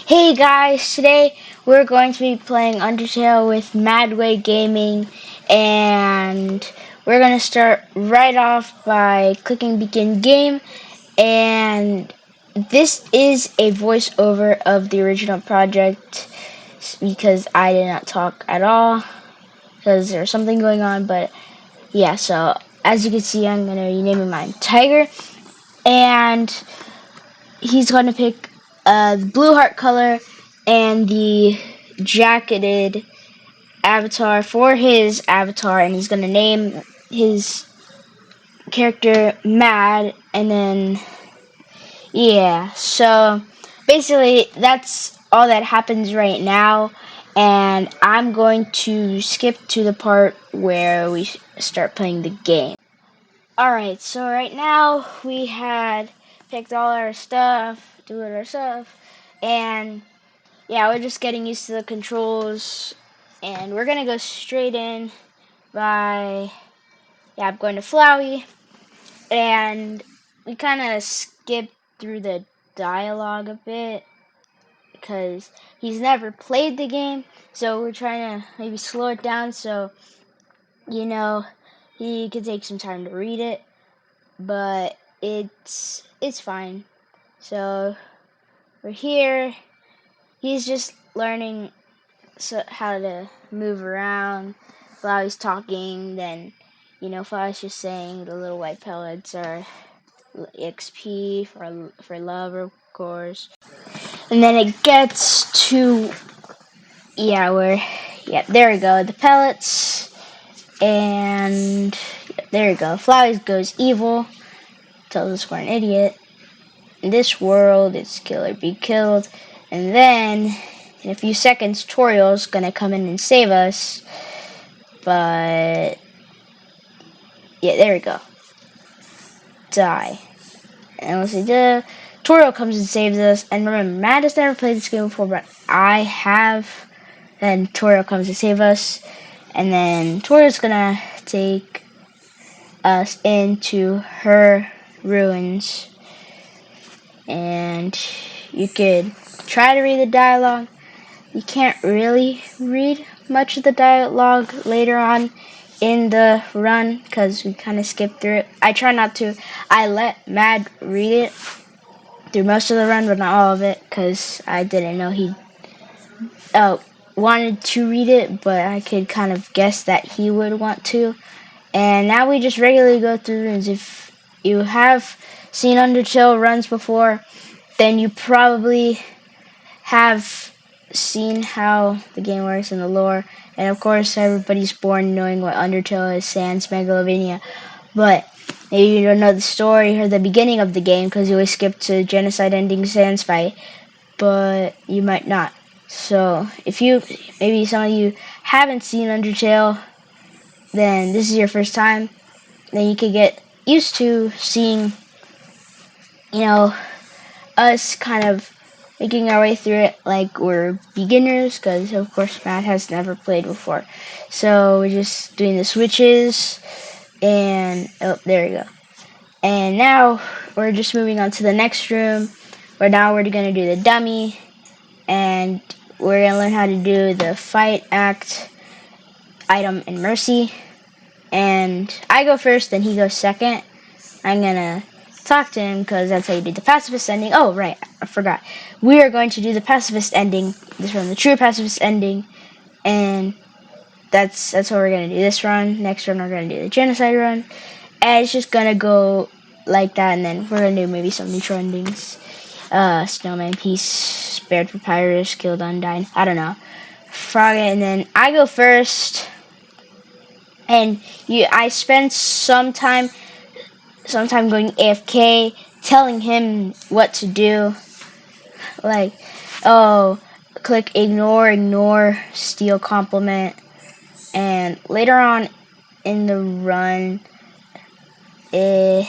Hey guys, today we're going to be playing Undertale with Madway Gaming, and we're going to start right off by clicking begin game. And this is a voiceover of the original project because I did not talk at all because there's something going on. But yeah, so as you can see, I'm going to be naming mine Tiger, and he's going to pick the blue heart color and the jacketed avatar for his avatar, and he's going to name his character Mad, and then yeah, so basically that's all that happens right now, and I'm going to skip to the part where we start playing the game. Alright, so right now we had picked all our stuff, doing our stuff, and yeah, we're just getting used to the controls, and we're gonna go straight in by, yeah, I'm going to Flowey, and we kind of skipped through the dialogue a bit, because he's never played the game, so we're trying to maybe slow it down so, you know, he could take some time to read it, but it's fine. So, we're here, he's just learning how to move around. Flowey's talking, then Flowey's just saying the little white pellets are XP for love, of course. And then it gets to there we go, the pellets, and there we go. Flowey goes evil, tells us we're an idiot. In this world, it's kill or be killed, and then in a few seconds, Toriel's gonna come in and save us. But yeah, there we go. Die. And let's see, Toriel comes and saves us. And remember, Matt has never played this game before, but I have. Then Toriel comes to save us, and then Toriel's gonna take us into her ruins. And you could try to read the dialogue. You can't really read much of the dialogue later on in the run because we kind of skipped through it. I try not to. I let Mad read it through most of the run, but not all of it because I didn't know he wanted to read it, but I could kind of guess that he would want to. And now we just regularly go through runs. If you have seen Undertale runs before, then you probably have seen how the game works in the lore, and of course everybody's born knowing what Undertale is, sans Megalovania, but maybe you don't know the story or the beginning of the game because you always skip to genocide ending sans fight, but you might not. So if maybe some of you haven't seen Undertale, then this is your first time, then you could get used to seeing us kind of making our way through it like we're beginners, because of course Matt has never played before. So we're just doing the switches, and oh, there we go. And now we're just moving on to the next room, where now we're going to do the dummy, and we're going to learn how to do the fight, act, item, and mercy. And I go first, then he goes second. I'm going to talk to him because that's how you do the pacifist ending. Oh, right, I forgot. We are going to do the pacifist ending, this run, the true pacifist ending, and that's what we're going to do this run. Next run, we're going to do the genocide run, and it's just going to go like that, and then we're going to do maybe some neutral endings. Snowman, Peace, Spared Papyrus, Killed Undyne, I don't know. Frog, and then I go first, and I spend some time going AFK, telling him what to do. Like, oh, click ignore, steal compliment. And later on in the run, there's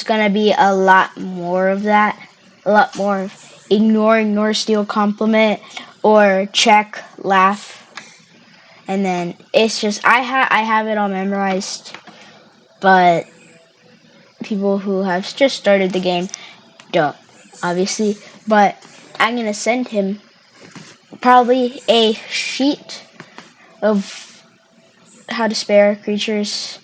gonna be a lot more of that. A lot more of ignore, steal compliment, or check, laugh. And then it's just, I have it all memorized, but people who have just started the game don't, obviously. But I'm gonna send him probably a sheet of how to spare creatures,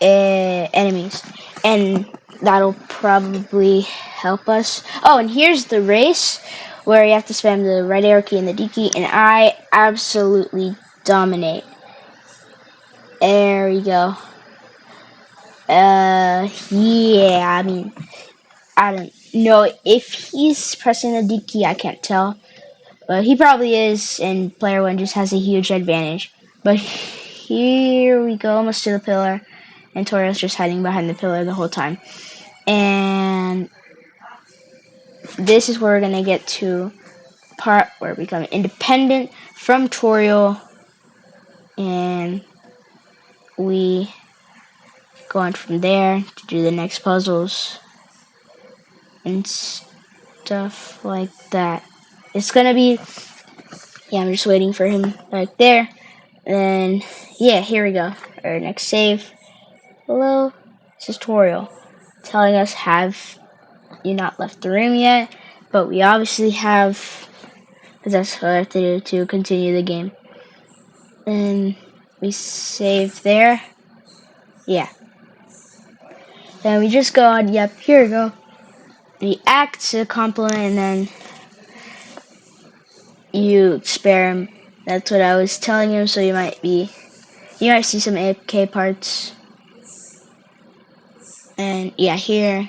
enemies, and that'll probably help us. Oh, and here's the race where you have to spam the right arrow key and the D key, and I absolutely dominate. There we go. Yeah, I mean, I don't know if he's pressing the D key, I can't tell. But he probably is, and player one just has a huge advantage. But here we go, almost to the pillar, and Toriel's just hiding behind the pillar the whole time. And this is where we're gonna get to the part where we become independent from Toriel, and we go on from there to do the next puzzles and stuff like that. It's gonna be, yeah, I'm just waiting for him right there. And yeah, here we go. Our next save. Hello, this is Toriel telling us, have you not left the room yet? But we obviously have, because that's what I have to do to continue the game. And we save there. Yeah. Then we just go on, yep, here we go. We act to compliment, and then you spare him. That's what I was telling him, so you might see some AFK parts. And yeah, here,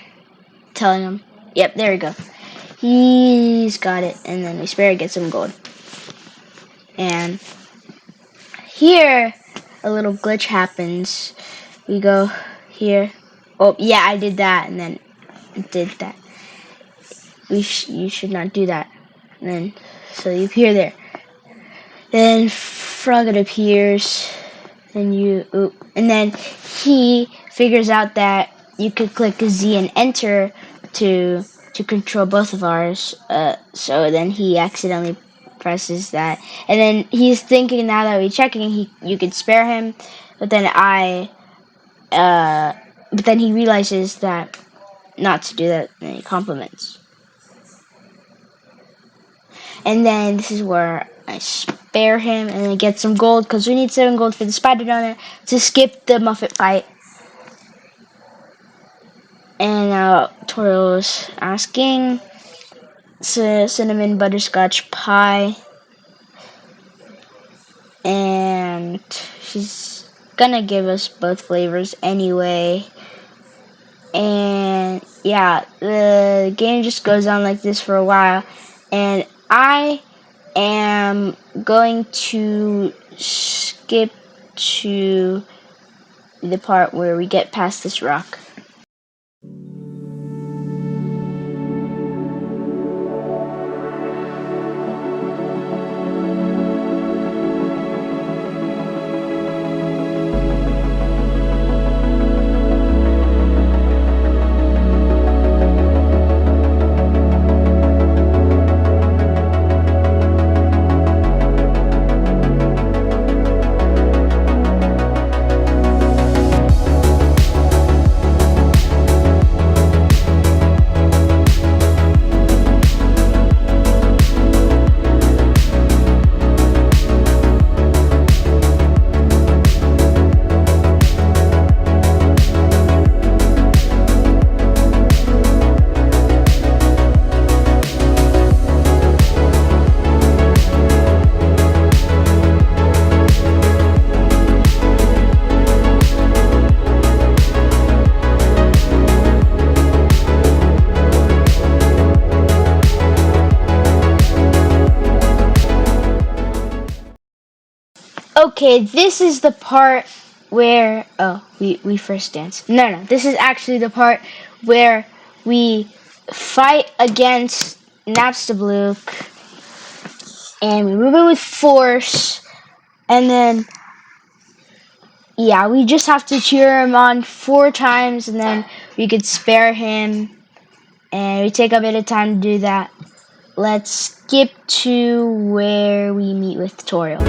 telling him, yep, there we go. He's got it, and then we spare, get some gold. And here, a little glitch happens. We go here. Oh, yeah, I did that, and then did that. You should not do that. And then, so you appear there. Then Frogget appears, and and then he figures out that you could click Z and enter to control both of ours. So then he accidentally presses that, and then he's thinking, now that we're checking, you could spare him, but then but then he realizes that not to do that, and he compliments. And then this is where I spare him and then get some gold, because we need 7 gold for the spider donut to skip the Muffet fight. And now Toriel's asking, cinnamon butterscotch pie, and she's gonna give us both flavors anyway. And yeah, the game just goes on like this for a while, and I am going to skip to the part where we get past this rock. Okay, this is the part where, we first dance. No, this is actually the part where we fight against Napstablook, and we move it with force, and then, yeah, we just have to cheer him on 4 times, and then we could spare him, and we take a bit of time to do that. Let's skip to where we meet with Toriel.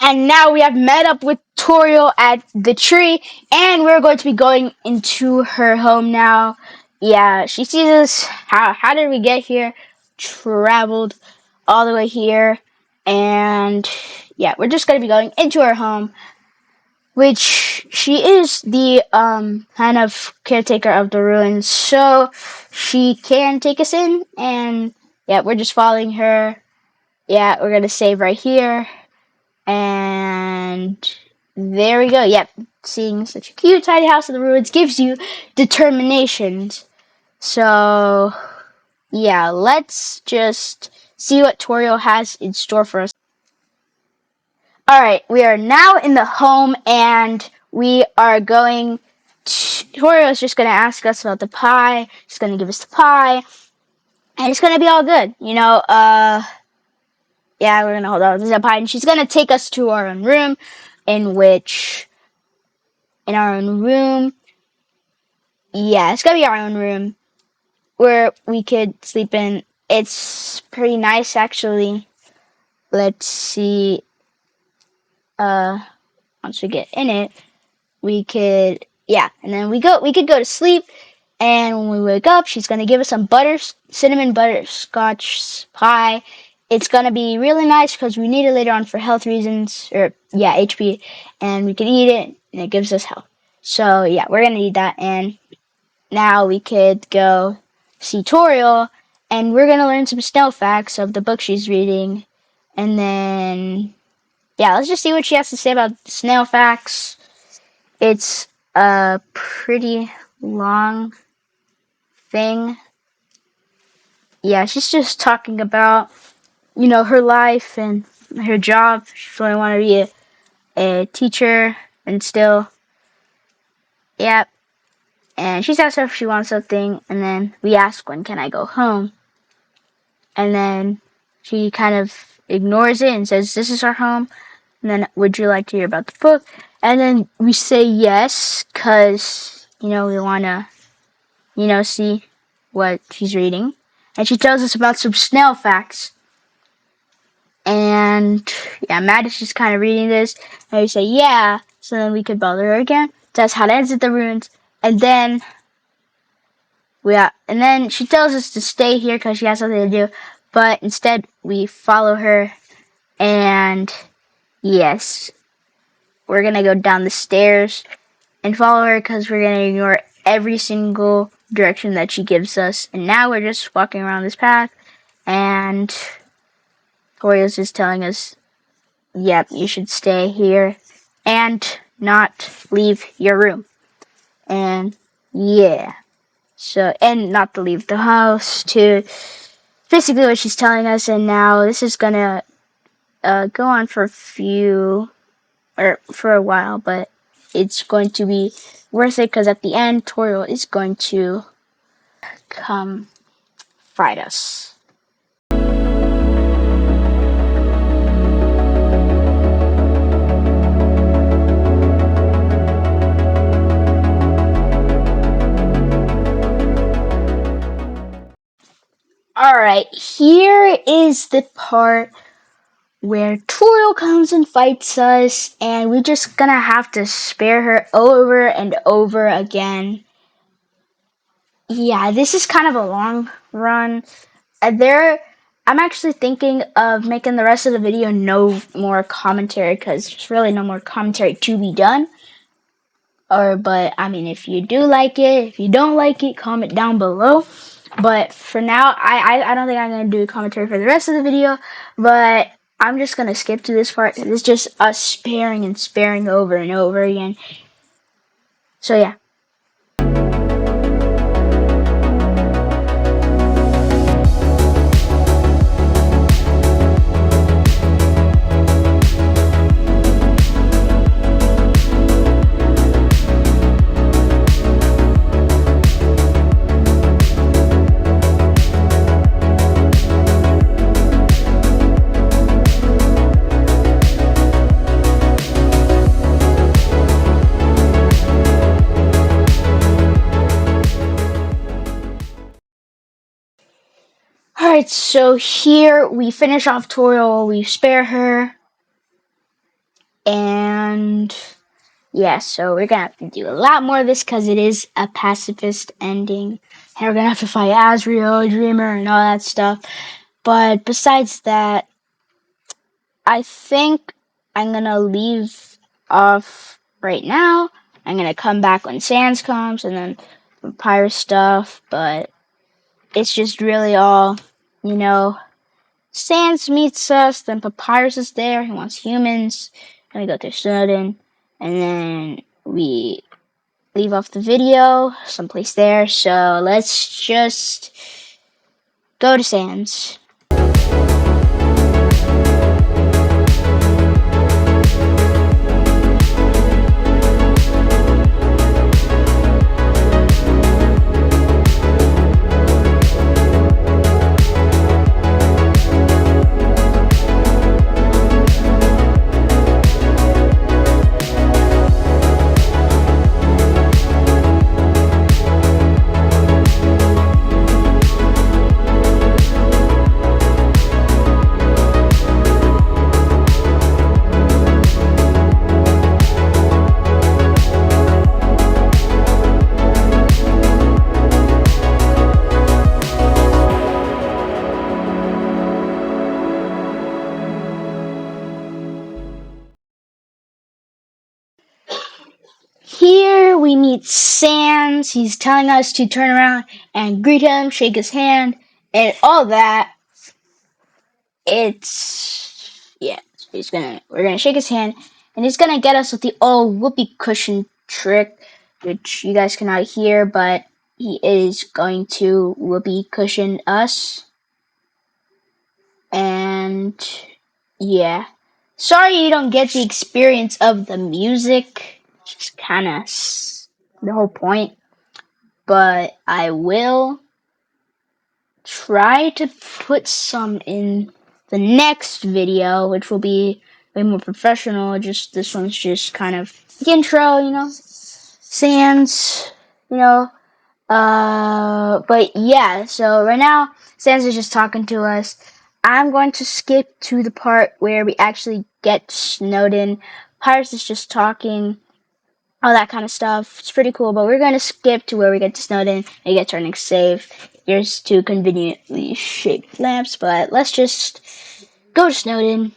And now we have met up with Toriel at the tree, and we're going to be going into her home now. Yeah, she sees us. How did we get here? Traveled all the way here, and yeah, we're just going to be going into her home, which she is the kind of caretaker of the ruins, so she can take us in. And yeah, we're just following her. Yeah, we're gonna save right here. And there we go. Yep. Seeing such a cute tiny house in the ruins gives you determinations. So, yeah, let's just see what Toriel has in store for us. Alright, we are now in the home and we are going Toriel is just going to ask us about the pie. She's going to give us the pie. And it's going to be all good. Yeah, we're going to hold on to the pie. And she's going to take us to our own room in which in our own room. Yeah, it's gonna be our own room where we could sleep in. It's pretty nice actually. Let's see. Once we get in it, we could and then we could go to sleep. And when we wake up, she's gonna give us some cinnamon butterscotch pie. It's gonna be really nice because we need it later on for health reasons, or HP, and we can eat it, and it gives us health. So yeah, we're gonna eat that, and now we could go see Toriel, and we're gonna learn some snail facts of the book she's reading, and then let's just see what she has to say about snail facts. It's a pretty long thing. Yeah, she's just talking about her life and her job. She really want to be a teacher, and still, yep. And she's asked her if she wants something, and then we ask when can I go home. And then she kind of ignores it and says, "This is our home." And then, "Would you like to hear about the book?" And then we say yes, because, we want to, see what she's reading. And she tells us about some snail facts. And, yeah, Matt is just kind of reading this. And we say, yeah. So then we could bother her again. That's how to exit the ruins. And then, and then she tells us to stay here because she has something to do. But instead, we follow her. And yes, we're going to go down the stairs and follow her because we're going to ignore every single direction that she gives us. And now we're just walking around this path, and Toriel's just telling us, yep, you should stay here and not leave your room. And yeah, so, and not to leave the house too. Basically what she's telling us. And now this is going to go on for a while, but it's going to be worth it because at the end, Toriel is going to come fight us. Alright, here is the part where Toriel comes and fights us, and we're just gonna have to spare her over and over again. Yeah, this is kind of a long run. I'm actually thinking of making the rest of the video no more commentary because there's really no more commentary to be done. But I mean, if you do like it, if you don't like it, comment down below. But for now, I don't think I'm gonna do commentary for the rest of the video. But I'm just gonna skip to this part. It's just us sparing and sparing over and over again. So yeah. Alright, so here we finish off Toriel, we spare her, And yeah, so we're gonna have to do a lot more of this because it is a pacifist ending. And we're gonna have to fight Azrael, Dreamer, and all that stuff. But besides that, I think I'm gonna leave off right now. I'm gonna come back when Sans comes and then Vampire stuff, but it's just really all, you know, Sans meets us, then Papyrus is there, he wants humans, and we go through Snowden, and then we leave off the video someplace there, so let's just go to Sans. Here we meet Sans. He's telling us to turn around and greet him, shake his hand, and all that. Yeah. We're gonna shake his hand, and he's gonna get us with the old whoopee cushion trick, which you guys cannot hear, but he is going to whoopee cushion us. And yeah, sorry you don't get the experience of the music. It's just kind of the whole point. But I will try to put some in the next video, which will be way more professional. Just this one's just kind of the intro, Sans, you know. But yeah, so right now Sans is just talking to us. I'm going to skip to the part where we actually get Snowden. Pirates is just talking, all that kind of stuff. It's pretty cool, but we're going to skip to where we get to Snowden and get turning safe. Here's two conveniently shaped lamps, but let's just go to Snowden.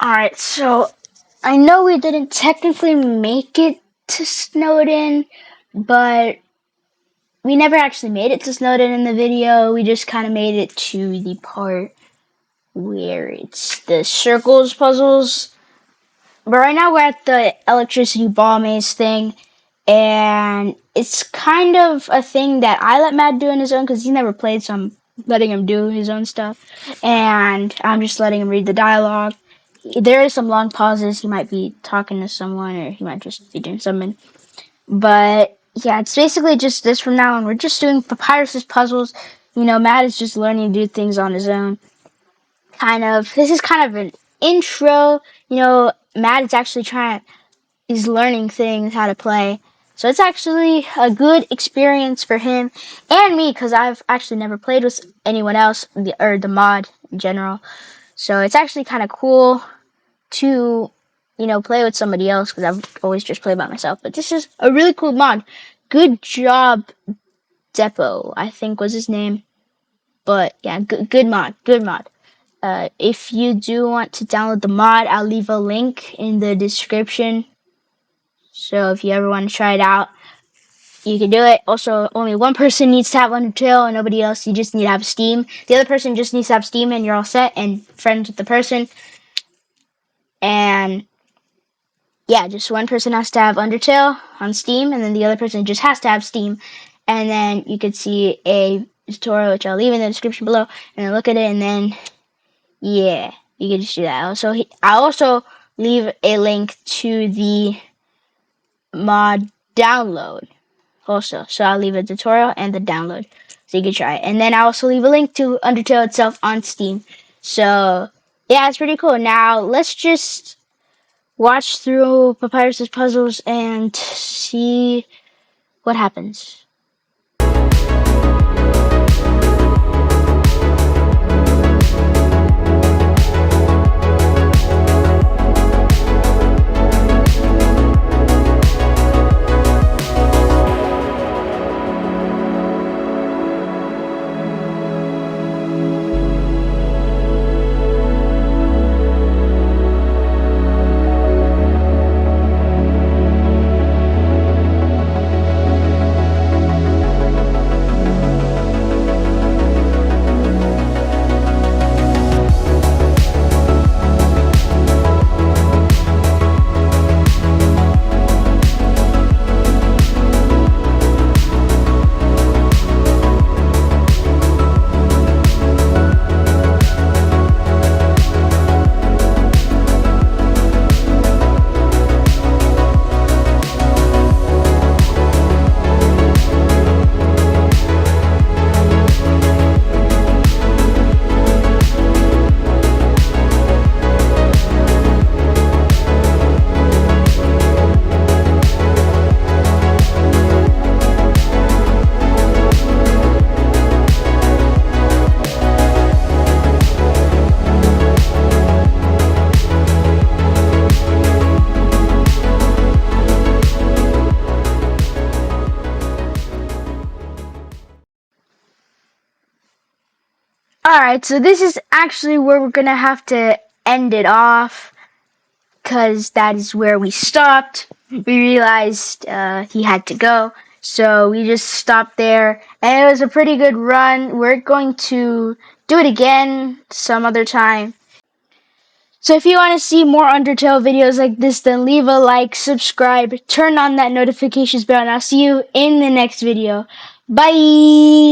Alright, so I know we didn't technically make it to Snowden, but we never actually made it to Snowden in the video. We just kind of made it to the part where it's the circles puzzles. But right now we're at the electricity ball maze thing, and it's kind of a thing that I let Matt do on his own because he never played, so I'm letting him do his own stuff, and I'm just letting him read the dialogue. There is some long pauses. He might be talking to someone, or he might just be doing something. But yeah, it's basically just this from now on. We're just doing Papyrus's puzzles. You know, Matt is just learning to do things on his own. This is kind of an intro. You know, Matt is actually he's learning things, how to play. So it's actually a good experience for him and me because I've actually never played with anyone else, or the mod in general. So it's actually kind of cool to, you know, play with somebody else because I've always just played by myself. But this is a really cool mod. Good job, Depo, I think was his name. But yeah, good mod, good mod. If you do want to download the mod, I'll leave a link in the description. So if you ever want to try it out, you can do it. Also, only one person needs to have Undertale and nobody else. You just need to have Steam. The other person just needs to have Steam and you're all set and friends with the person. And yeah, just one person has to have Undertale on Steam, and then the other person just has to have Steam. And then you could see a tutorial, which I'll leave in the description below, and then look at it, and then, yeah, you can just do that. I'll also leave a link to the mod download also. So I'll leave a tutorial and the download, so you can try it. And then I'll also leave a link to Undertale itself on Steam. So, yeah, it's pretty cool. Now, let's just watch through Papyrus's puzzles and see what happens. Alright, so this is actually where we're gonna have to end it off, because that is where we stopped. We realized he had to go, so we just stopped there, and it was a pretty good run. We're going to do it again some other time. So if you want to see more Undertale videos like this, then leave a like, subscribe, turn on that notifications bell, and I'll see you in the next video. Bye!